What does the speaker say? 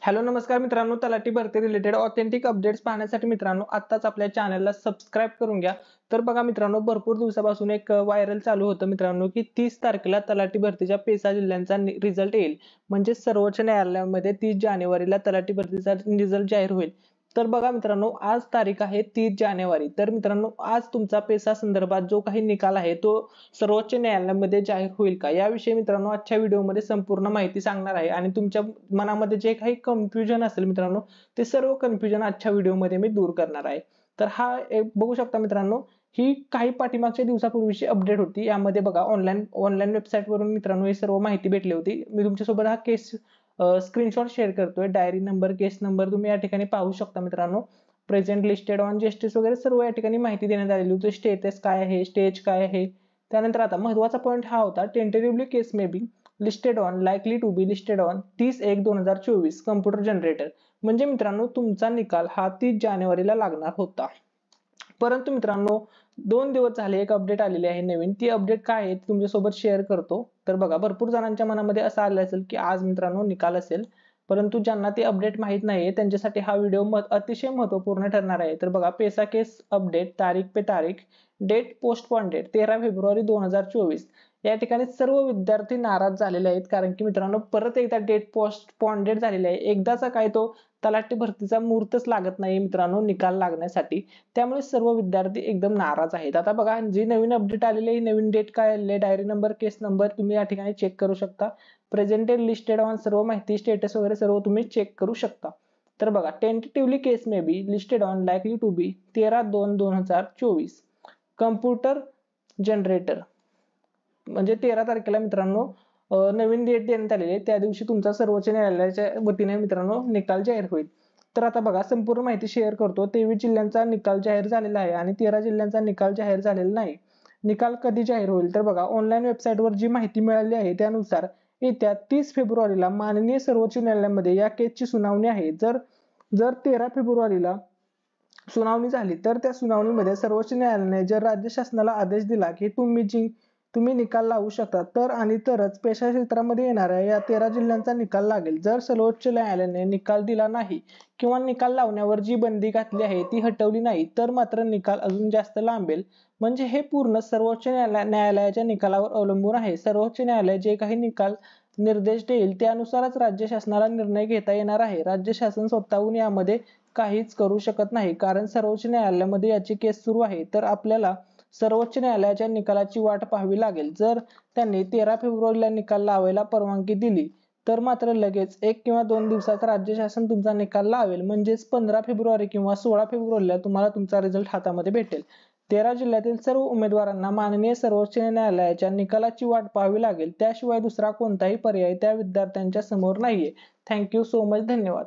Hello नमस्कार मित्रांनो, तलाठी भरती रिलेटेड ऑथेंटिक अपडेट्स पाहण्यासाठी मित्रांनो आत्ताच आपल्या चॅनलला सबस्क्राईब करून घ्या। तर बघा मित्रांनो, भरपूर दिवसापासून एक व्हायरल चालू होतं मित्रांनो की 30 तारखेला तलाठी भरतीच्या पेसा जिल्ह्यांचा रिझल्ट येईल। म्हणजे सर्वोच्च न्यायालयामध्ये 30 जानेवारीला तलाठी भरतीचा रिझल्ट जाहीर होईल। तर बघा मित्रांनो, आज तारीख आहे 30 जानेवारी। तर मित्रांनो, आज तुमचा पेसा संदर्भात जो काही निकाल आहे तो सर्वोच्च न्यायालयामध्ये जाहीर होईल का, याविषयी मित्रांनो आजच्या व्हिडिओमध्ये संपूर्ण माहिती सांगणार आहे। आणि तुमच्या मनामध्ये जे काही कन्फ्युजन असेल मित्रांनो, ते सर्व कन्फ्युजन आजच्या व्हिडिओमध्ये मी दूर करणार आहे। तर हा एक बघू शकता मित्रांनो, ही काही पाठीमागच्या दिवसापूर्वीची अपडेट होती। यामध्ये बघा ऑनलाईन वेबसाईट वरून मित्रांनो ही सर्व माहिती भेटली होती। मी तुमच्यासोबत हा केस स्क्रीनशॉट शेअर करतोय। डायरी नंबर, केस नंबर तुम्ही या ठिकाणी पाहू शकता मित्रांनो। प्रेझेंट, लिस्टेड ऑन, जस्टिस वगैरे सर्व या ठिकाणी माहिती देण्यात आलेली होती। स्टेटस काय आहे, स्टेज काय आहे। त्यानंतर आता महत्त्वाचा पॉइंट हा होता, tentatively case may be listed on, likely to be listed on 30/1/2024 computer generator. म्हणजे मित्रांनो तुमचा निकाल हा 30 जानेवारीला लागणार होता। परंतु मित्रांनो 2 दिवस झाले एक अपडेट आलेली आहे नवीन। ती अपडेट काय आहे तुमच्यासोबत शेअर करतो। तर बघा, भरपूर जणांच्या मनामध्ये असं आलं असेल की आज मित्रांनो निकाल असेल, परंतु ज्यांना ती अपडेट माहित नाहीये त्यांच्यासाठी हा व्हिडिओ अतिशय महत्त्वपूर्ण ठरणार आहे। तर बघा, पेसा केस अपडेट तारीख पे तारीख, डेट पोस्टपोन डेट 13 फेब्रुवारी 2024। या ठिकाणी सर्व विद्यार्थी नाराज झालेले आहेत, कारण की मित्रांनो परत एकदा डेट पोस्टपोन डेट झालेली आहे। एकदाचा काय तो तलाठी भरतीचा मुहूर्तच लागत नाही मित्रांनो निकाल लागण्यासाठी। त्यामुळे सर्व विद्यार्थी एकदम नाराज आहेत। आता बघा, जी नवीन अपडेट आलेली आहे, नवीन डेट काय आलेली आहे, डायरी नंबर, केस नंबर तुम्ही या ठिकाणी चेक करू शकता। प्रेझेंटेड, लिस्टेड ऑन सर्व माहिती, स्टेटस वगैरे सर्व तुम्ही चेक करू शकता। तर बघा, tentatively case may be listed on, likely to be 13/2/2024 computer generator. म्हणजे 13 तारखेला मित्रांनो नवीन डेट देण्यात आलेली आहे। त्या दिवशी तुमचा सर्वोच्च न्यायालयाच्या वतीने मित्रांनो निकाल जाहीर होईल। तर आता बघा, संपूर्ण माहिती शेअर करतो। 23 जिल्ह्यांचा निकाल जाहीर झालेला आहे आणि 13 जिल्ह्यांचा निकाल जाहीर झालेला नाही। निकाल कधी जाहीर होईल, तर बघा ऑनलाईन वेबसाईटवर जी माहिती मिळाली आहे त्यानुसार येत्या 30 फेब्रुवारीला माननीय सर्वोच्च न्यायालयामध्ये या केसची सुनावणी आहे। जर जर 13 फेब्रुवारीला सुनावणी झाली तर त्या सुनावणीमध्ये सर्वोच्च न्यायालयाने जर राज्य शासनाला आदेश दिला की तुम्ही निकाल लावू शकता, तर आणि तरच पेशा क्षेत्रामध्ये येणाऱ्या या 13 जिल्ह्यांचा निकाल लागेल। जर सर्वोच्च न्यायालयाने निकाल दिला नाही किंवा निकाल लावण्यावर जी बंदी घातली आहे ती हटवली नाही, तर मात्र निकाल अजून जास्त लांबेल। म्हणजे हे पूर्ण सर्वोच्च न्यायालयाच्या निकालावर अवलंबून आहे। सर्वोच्च न्यायालय जे काही निकाल निर्देश देईल त्यानुसारच राज्य शासनाला निर्णय घेता येणार आहे। राज्य शासन स्वतःहून यामध्ये काहीच करू शकत नाही, कारण सर्वोच्च न्यायालयामध्ये याची केस सुरू आहे। तर आपल्याला सर्वोच्च न्यायालयाच्या निकालाची वाट पाहावी लागेल। जर त्यांनी 13 फेब्रुवारीला निकाल लावायला परवानगी दिली तर मात्र लगेच 1 किंवा 2 दिवसात राज्य शासन तुमचा निकाल लावेल। म्हणजेच 15 फेब्रुवारी किंवा 16 फेब्रुवारीला तुम्हाला तुमचा रिझल्ट हातामध्ये भेटेल। 13 जिल्ह्यातील सर्व उमेदवारांना माननीय सर्वोच्च न्यायालयाच्या निकालाची वाट पाहावी लागेल। त्याशिवाय दुसरा कोणताही पर्याय त्या विद्यार्थ्यांच्या समोर नाहीये। थँक्यू सो मच, धन्यवाद।